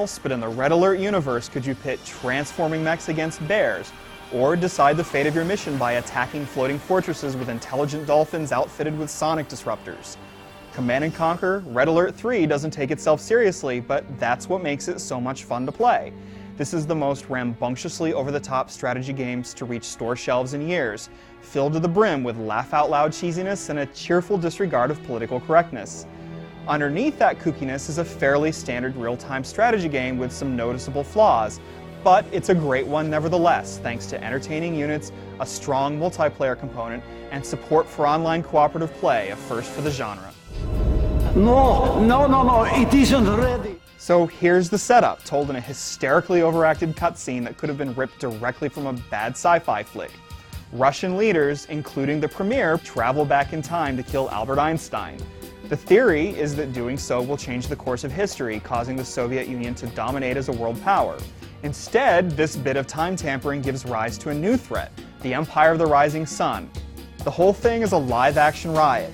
else, but in the Red Alert universe could you pit transforming mechs against bears, or decide the fate of your mission by attacking floating fortresses with intelligent dolphins outfitted with sonic disruptors. Command & Conquer Red Alert 3 doesn't take itself seriously, but that's what makes it so much fun to play. This is the most rambunctiously over-the-top strategy games to reach store shelves in years, filled to the brim with laugh-out-loud cheesiness and a cheerful disregard of political correctness. Underneath that kookiness is a fairly standard real-time strategy game with some noticeable flaws, but it's a great one nevertheless, thanks to entertaining units, a strong multiplayer component, and support for online cooperative play, a first for the genre. No, it isn't ready. So here's the setup, told in a hysterically overacted cutscene that could have been ripped directly from a bad sci-fi flick. Russian leaders, including the Premier, travel back in time to kill Albert Einstein. The theory is that doing so will change the course of history, causing the Soviet Union to dominate as a world power. Instead, this bit of time tampering gives rise to a new threat, the Empire of the Rising Sun. The whole thing is a live-action riot.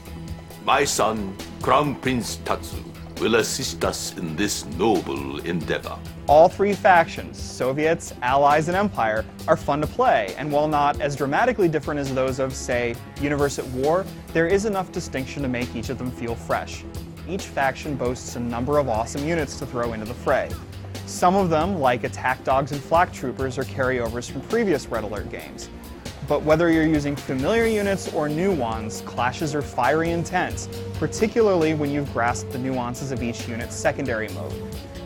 My son, Crown Prince Tatsu, will assist us in this noble endeavor. All three factions, Soviets, Allies, and Empire, are fun to play, and while not as dramatically different as those of, say, Universe at War, there is enough distinction to make each of them feel fresh. Each faction boasts a number of awesome units to throw into the fray. Some of them, like attack dogs and flak troopers, are carryovers from previous Red Alert games. But whether you're using familiar units or new ones, clashes are fiery intense, particularly when you've grasped the nuances of each unit's secondary mode.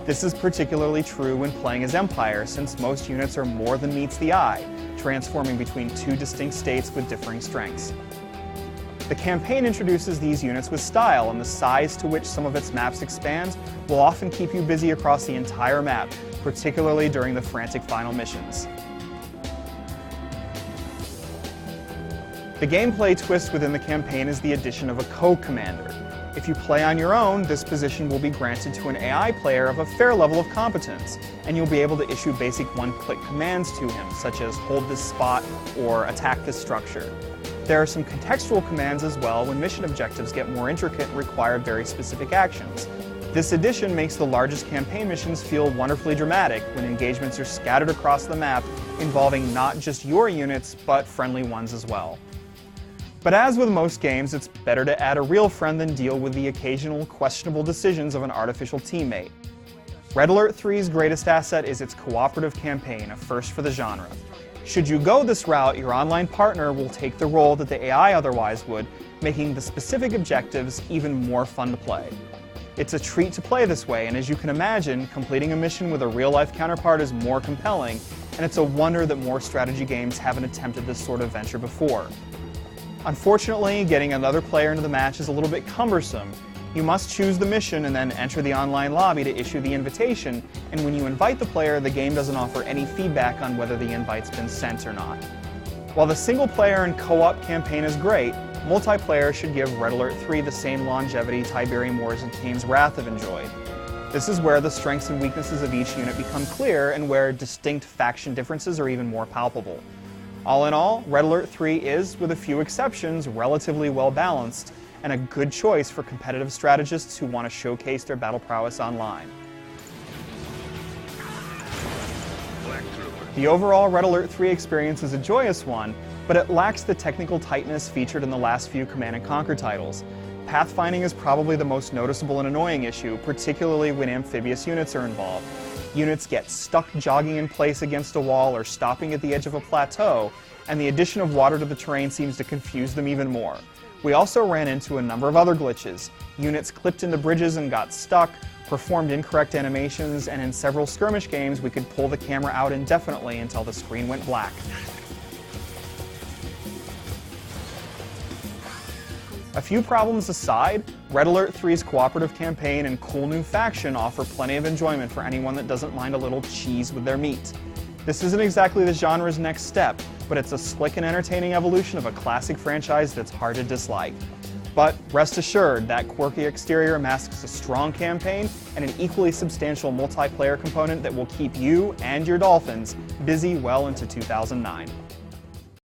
This is particularly true when playing as Empire, since most units are more than meets the eye, transforming between two distinct states with differing strengths. The campaign introduces these units with style, and the size to which some of its maps expand will often keep you busy across the entire map, particularly during the frantic final missions. The gameplay twist within the campaign is the addition of a co-commander. If you play on your own, this position will be granted to an AI player of a fair level of competence, and you'll be able to issue basic one-click commands to him, such as hold this spot or attack this structure. There are some contextual commands as well when mission objectives get more intricate and require very specific actions. This addition makes the largest campaign missions feel wonderfully dramatic when engagements are scattered across the map, involving not just your units, but friendly ones as well. But as with most games, it's better to add a real friend than deal with the occasional questionable decisions of an artificial teammate. Red Alert 3's greatest asset is its cooperative campaign, a first for the genre. Should you go this route, your online partner will take the role that the AI otherwise would, making the specific objectives even more fun to play. It's a treat to play this way, and as you can imagine, completing a mission with a real-life counterpart is more compelling, and it's a wonder that more strategy games haven't attempted this sort of venture before. Unfortunately, getting another player into the match is a little bit cumbersome. You must choose the mission and then enter the online lobby to issue the invitation, and when you invite the player, the game doesn't offer any feedback on whether the invite's been sent or not. While the single-player and co-op campaign is great, multiplayer should give Red Alert 3 the same longevity Tiberium Wars and Kane's Wrath have enjoyed. This is where the strengths and weaknesses of each unit become clear, and where distinct faction differences are even more palpable. All in all, Red Alert 3 is, with a few exceptions, relatively well balanced, and a good choice for competitive strategists who want to showcase their battle prowess online. The overall Red Alert 3 experience is a joyous one, but it lacks the technical tightness featured in the last few Command & Conquer titles. Pathfinding is probably the most noticeable and annoying issue, particularly when amphibious units are involved. Units get stuck jogging in place against a wall or stopping at the edge of a plateau, and the addition of water to the terrain seems to confuse them even more. We also ran into a number of other glitches. Units clipped into bridges and got stuck, performed incorrect animations, and in several skirmish games we could pull the camera out indefinitely until the screen went black. A few problems aside, Red Alert 3's cooperative campaign and cool new faction offer plenty of enjoyment for anyone that doesn't mind a little cheese with their meat. This isn't exactly the genre's next step, but it's a slick and entertaining evolution of a classic franchise that's hard to dislike. But rest assured, that quirky exterior masks a strong campaign and an equally substantial multiplayer component that will keep you and your dolphins busy well into 2009.